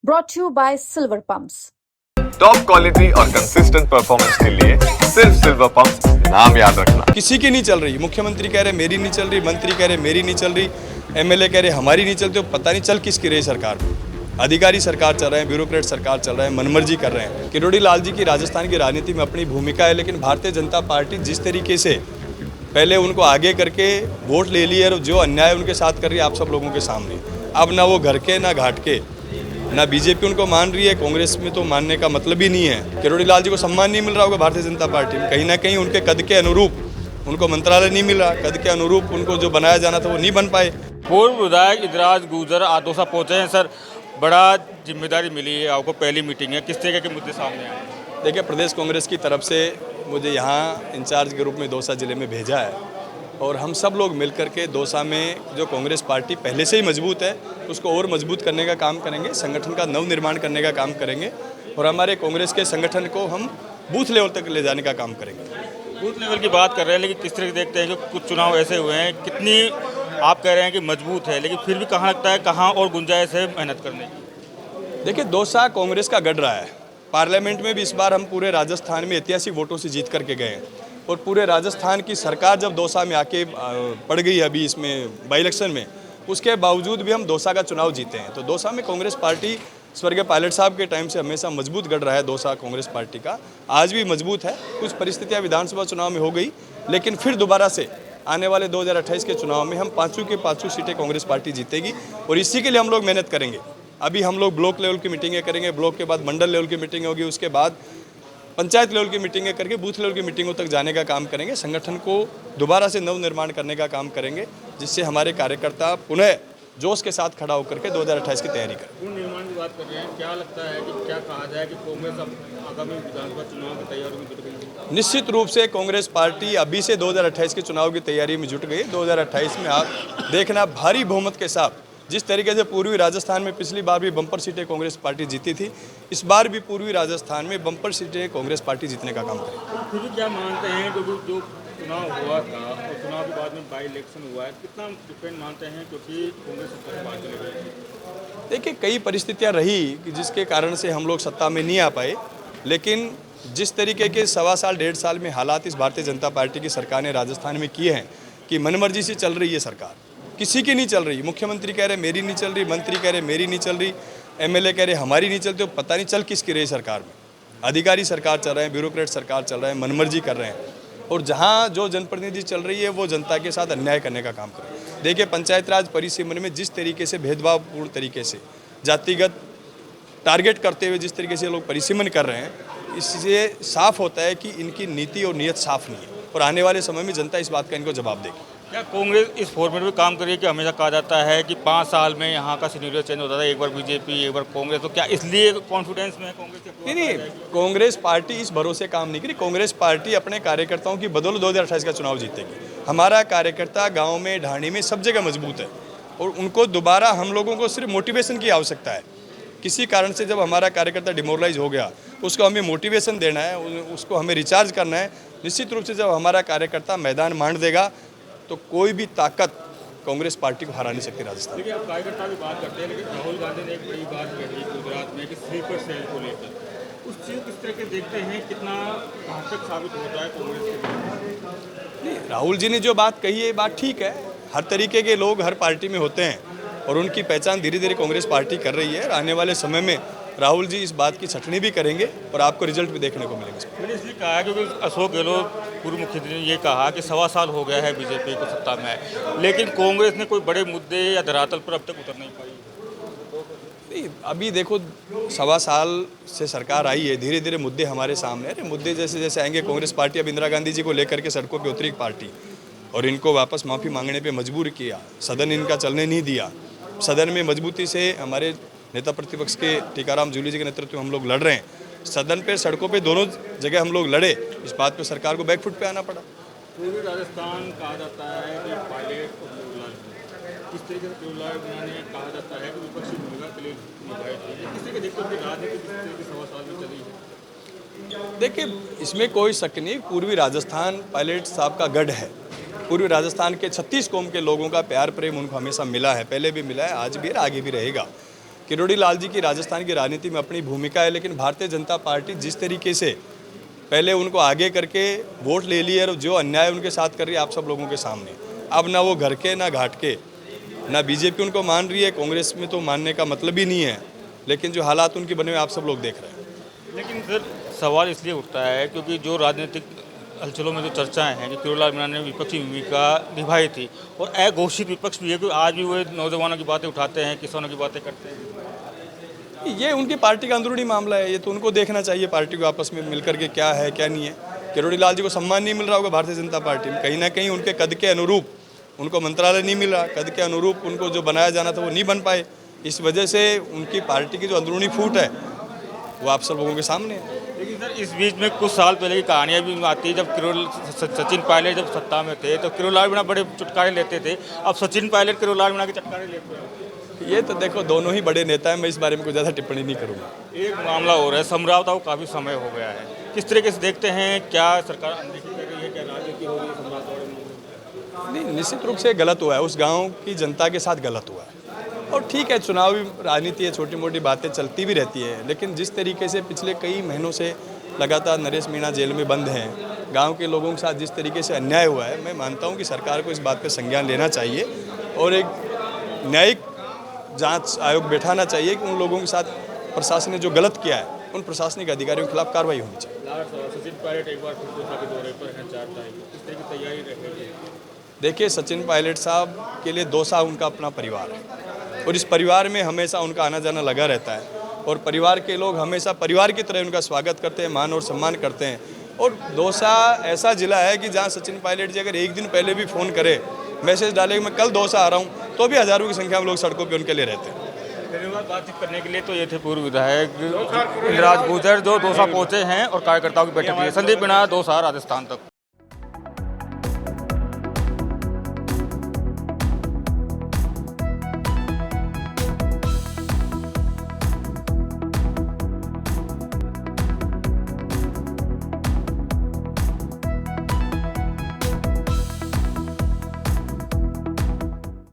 brought to you by Silver Pumps. Top quality और consistent performance के लिए सिर्फ सिल्वर पंप्स नाम याद रखना। किसी की नहीं चल रही, मुख्यमंत्री कह रहे मेरी नहीं चल रही, मंत्री कह रहे मेरी नहीं चल रही, एमएलए कह रहे हमारी नहीं चलती, तो पता नहीं चल किसकी रही सरकार में। अधिकारी सरकार चल रहे हैं, ब्यूरोक्रेट सरकार चल रहे हैं, मनमर्जी कर रहे हैं। किरोड़ी लाल जी की राजस्थान की राजनीति में अपनी भूमिका है, लेकिन भारतीय जनता पार्टी जिस तरीके से पहले उनको आगे करके वोट ले लिए और जो अन्याय उनके साथ कर रही है आप सब लोगों के सामने, अब ना वो घर के ना घाट के, ना बीजेपी उनको मान रही है, कांग्रेस में तो मानने का मतलब ही नहीं है। किरोड़ी लाल जी को सम्मान नहीं मिल रहा होगा भारतीय जनता पार्टी में, कहीं ना कहीं उनके कद के अनुरूप उनको मंत्रालय नहीं मिल रहा, कद के अनुरूप उनको जो बनाया जाना था वो नहीं बन पाए। पूर्व विधायक इदराज गुजर आदोसा पहुंचे हैं सर, बड़ा जिम्मेदारी मिली है आपको, पहली मीटिंग है, किस तरह के मुद्दे सामने आए? देखिए, प्रदेश कांग्रेस की तरफ से मुझे यहाँ इंचार्ज के रूप में दौसा जिले में भेजा है और हम सब लोग मिलकर के दौसा में जो कांग्रेस पार्टी पहले से ही मजबूत है उसको और मजबूत करने का काम करेंगे, संगठन का नवनिर्माण करने का काम करेंगे और हमारे कांग्रेस के संगठन को हम बूथ लेवल तक ले जाने का काम करेंगे। बूथ लेवल की बात कर रहे हैं, लेकिन किस तरह से देखते हैं कि कुछ चुनाव ऐसे हुए हैं, कितनी आप कह रहे हैं कि मजबूत है, लेकिन फिर भी कहाँ लगता है कहाँ और गुंजाइश है मेहनत करने की? देखिए, दौसा कांग्रेस का गढ़ रहा है। पार्लियामेंट में भी इस बार हम पूरे राजस्थान में ऐतिहासिक वोटों से जीत करके गए हैं और पूरे राजस्थान की सरकार जब दौसा में आके पड़ गई अभी इसमें बाई इलेक्शन में, उसके बावजूद भी हम दौसा का चुनाव जीते हैं। तो दौसा में कांग्रेस पार्टी स्वर्गीय पायलट साहब के टाइम से हमेशा मजबूत गढ़ रहा है दौसा कांग्रेस पार्टी का, आज भी मजबूत है। कुछ परिस्थितियां विधानसभा चुनाव में हो गई, लेकिन फिर दोबारा से आने वाले 2028 के चुनाव में हम पाँचों की पाँचों सीटें कांग्रेस पार्टी जीतेगी और इसी के लिए हम लोग मेहनत करेंगे। अभी हम लोग ब्लॉक लेवल की मीटिंगें करेंगे, ब्लॉक के बाद मंडल लेवल की मीटिंग होगी, उसके बाद पंचायत लेवल की मीटिंगें करके बूथ लेवल की मीटिंगों तक जाने का काम करेंगे। संगठन को दोबारा से नवनिर्माण करने का काम करेंगे, जिससे हमारे कार्यकर्ता पुनः जोश के साथ खड़ा होकर के 2028 की तैयारी करें। पूर्ण निर्माण की बात कर रहे हैं, क्या लगता है कि क्या कहा जाए कि कांग्रेस अब आगामी विधानसभा चुनाव की तैयारी में जुट गई है? निश्चित रूप से कांग्रेस पार्टी अभी से 2028 के चुनाव की तैयारी में जुट गई। 2028 में आप देखना भारी बहुमत के साथ, जिस तरीके से पूर्वी राजस्थान में पिछली बार भी बम्पर सीटें कांग्रेस पार्टी जीती थी, इस बार भी पूर्वी राजस्थान में बम्पर सीटें कांग्रेस पार्टी जीतने का काम करेगी। फिर भी क्या मानते हैं कि जो चुनाव हुआ था और चुनाव के बाद में बाई इलेक्शन हुआ है, कितना डिपेंड मानते हैं क्योंकि कांग्रेस सत्ता से बाहर चले गए? देखिए, कई परिस्थितियां रही कि जिसके कारण से हम लोग सत्ता में नहीं आ पाए, लेकिन जिस तरीके के 1.25 साल 1.5 साल में हालात इस भारतीय जनता पार्टी की सरकार ने राजस्थान में किए हैं कि मनमर्जी से चल रही है सरकार, किसी की नहीं चल रही। मुख्यमंत्री कह रहे मेरी नहीं चल रही, मंत्री कह रहे मेरी नहीं चल रही, एमएलए कह रहे हमारी नहीं चलती, तो पता नहीं चल किसकी रही सरकार में। अधिकारी सरकार चल रहे हैं, ब्यूरोक्रेट सरकार चल रहे हैं, मनमर्जी कर रहे हैं और जहां जो जनप्रतिनिधि चल रही है वो जनता के साथ अन्याय करने का काम कर रहे हैं। देखिए, पंचायत राज परिसीमन में जिस तरीके से भेदभावपूर्ण तरीके से जातिगत टारगेट करते हुए जिस तरीके से लोग परिसीमन कर रहे हैं, इससे साफ होता है कि इनकी नीति और नीयत साफ नहीं है और आने वाले समय में जनता इस बात का इनको जवाब देगी। क्या कांग्रेस इस फॉर्मेट में काम करिए कि हमेशा कहा जाता है कि 5 साल में यहाँ का सिनेरियो चेंज होता था, एक बार बीजेपी एक बार कांग्रेस, तो क्या इसलिए कॉन्फिडेंस में है कांग्रेस? नहीं, कांग्रेस पार्टी इस भरोसे काम नहीं करी। कांग्रेस पार्टी अपने कार्यकर्ताओं की बदौलत 2028 का चुनाव जीतेगी। हमारा कार्यकर्ता गाँव में, ढाणी में, सब जगह मजबूत है और उनको दोबारा हम लोगों को सिर्फ मोटिवेशन की आवश्यकता है। किसी कारण से जब हमारा कार्यकर्ता डिमोरलाइज हो गया, उसको हमें मोटिवेशन देना है, उसको हमें रिचार्ज करना है। निश्चित रूप से जब हमारा कार्यकर्ता मैदान मांड देगा तो कोई भी ताकत कांग्रेस पार्टी को हरा नहीं सकती राजस्थान। देखिए, आप कार्यकर्ता की बात करते हैं, लेकिन राहुल गांधी ने एक बड़ी बात कही गुजरात में कि स्लीपर सेल को लेकर, उस चीज़ किस तरह के देखते हैं, कितना घातक साबित होता है कांग्रेस के लिए? राहुल जी ने जो बात कही है, बात ठीक है। हर तरीके के लोग हर पार्टी में होते हैं और उनकी पहचान धीरे धीरे कांग्रेस पार्टी कर रही है। आने वाले समय में राहुल जी इस बात की छटनी भी करेंगे और आपको रिजल्ट भी देखने को मिलेगा। मैंने इसलिए कहा क्योंकि अशोक गहलोत पूर्व मुख्यमंत्री ने ये कहा कि 1.25 साल हो गया है बीजेपी को सत्ता में है, लेकिन कांग्रेस ने कोई बड़े मुद्दे या धरातल पर अब तक उतर नहीं पाई। नहीं, अभी देखो 1.25 साल से सरकार आई है, धीरे धीरे मुद्दे हमारे सामने हैं। मुद्दे जैसे जैसे आएंगे, कांग्रेस पार्टी अब इंदिरा गांधी जी को लेकर के सड़कों पर उतरी पार्टी और इनको वापस माफ़ी मांगने पर मजबूर किया, सदन इनका चलने नहीं दिया। सदन में मजबूती से हमारे नेता प्रतिपक्ष के टीकाराम जूली जी के नेतृत्व में हम लोग लड़ रहे हैं। सदन पे, सड़कों पे, दोनों जगह हम लोग लड़े। इस बात पे सरकार को बैकफुट पे आना पड़ा। पूर्वी राजस्थान कहा जाता है कि पायलट और देवलाल, किस तरीके से देवलाल ने कहा जाता है कि विपक्षी भूमिका के लिए निभाई थी, किस तरह के देखते हैं राजनीति किस तरह की 1.25 साल में चली है? देखिए, इसमें कोई शक नहीं, पूर्वी राजस्थान पायलट साहब का गढ़ है। पूर्वी राजस्थान के 36 कौम के लोगों का प्यार प्रेम उनको हमेशा मिला है, पहले भी मिला है, आज भी है, आगे भी रहेगा। किरोड़ी लाल जी की राजस्थान की राजनीति में अपनी भूमिका है, लेकिन भारतीय जनता पार्टी जिस तरीके से पहले उनको आगे करके वोट ले लिए और जो अन्याय उनके साथ कर रही है आप सब लोगों के सामने, अब ना वो घर के ना घाट के, ना बीजेपी उनको मान रही है, कांग्रेस में तो मानने का मतलब ही नहीं है, लेकिन जो हालात उनके बने हुए आप सब लोग देख रहे हैं। लेकिन सर सवाल इसलिए उठता है क्योंकि जो राजनीतिक हलचलों में जो चर्चाएं हैं कि किरोड़ी लाल मीणा ने विपक्षी भूमिका निभाई थी और अघोषित विपक्ष भी है कि आज भी वो नौजवानों की बातें उठाते हैं, किसानों की बातें करते हैं। ये उनकी पार्टी का अंदरूनी मामला है, ये तो उनको देखना चाहिए पार्टी को आपस में मिलकर के क्या है क्या नहीं है। किरोड़ी लाल जी को सम्मान नहीं मिल रहा होगा भारतीय जनता पार्टी में, कहीं ना कहीं उनके कद के अनुरूप उनको मंत्रालय नहीं मिल रहा, कद के अनुरूप उनको जो बनाया जाना था वो नहीं बन पाए, इस वजह से उनकी पार्टी की जो अंदरूनी फूट है वो आप सब लोगों के सामने है। लेकिन सर इस बीच में कुछ साल पहले की कहानियां भी आती है, जब सचिन पायलट जब सत्ता में थे तो किरोड़ी लाल मीणा बड़े चुटकारे लेते थे, अब सचिन पायलट किरोड़ी लाल मीणा के चटकारे लेते हैं। ये तो देखो दोनों ही बड़े नेता हैं, मैं इस बारे में कुछ ज़्यादा टिप्पणी नहीं करूँगा। एक मामला हो रहा है, समझौता को काफ़ी समय हो गया है, किस तरीके से देखते हैं, क्या सरकार अनदेखी कर रही है, क्या राजनीति हो रही है समझौता? नहीं, निश्चित रूप से गलत हुआ है, उस गांव की जनता के साथ गलत हुआ है। और ठीक है, चुनावी राजनीति है, छोटी मोटी बातें चलती भी रहती है, लेकिन जिस तरीके से पिछले कई महीनों से लगातार नरेश मीणा जेल में बंद हैं, गांव के लोगों के साथ जिस तरीके से अन्याय हुआ है, मैं मानता हूं कि सरकार को इस बात पर संज्ञान लेना चाहिए और एक न्यायिक जांच आयोग बैठाना चाहिए कि उन लोगों के साथ प्रशासन ने जो गलत किया है उन प्रशासनिक अधिकारियों के खिलाफ कार्रवाई होनी चाहिए। सचिन पायलट एक बार फिर कोटा के दौरे पर हैं 4 तारीख को, किस तरह की तैयारी रहेगी? देखिए, सचिन पायलट साहब के लिए दौसा उनका अपना परिवार है और इस परिवार में हमेशा उनका आना जाना लगा रहता है और परिवार के लोग हमेशा परिवार की तरह उनका स्वागत करते हैं, मान और सम्मान करते हैं। और दौसा ऐसा ज़िला है कि जहाँ सचिन पायलट जी अगर एक दिन पहले भी फ़ोन करे, मैसेज डाले कि मैं कल दौसा आ रहा हूँ, तो भी हज़ारों की संख्या में लोग सड़कों पर उनके लिए रहते हैं। धन्यवाद बातचीत करने के लिए। तो ये थे पूर्व विधायक इंद्राज गुर्जर जो दौसा पहुंचे हैं और कार्यकर्ताओं की बैठक की। संदीप मीणा, दौसा, राजस्थान तक।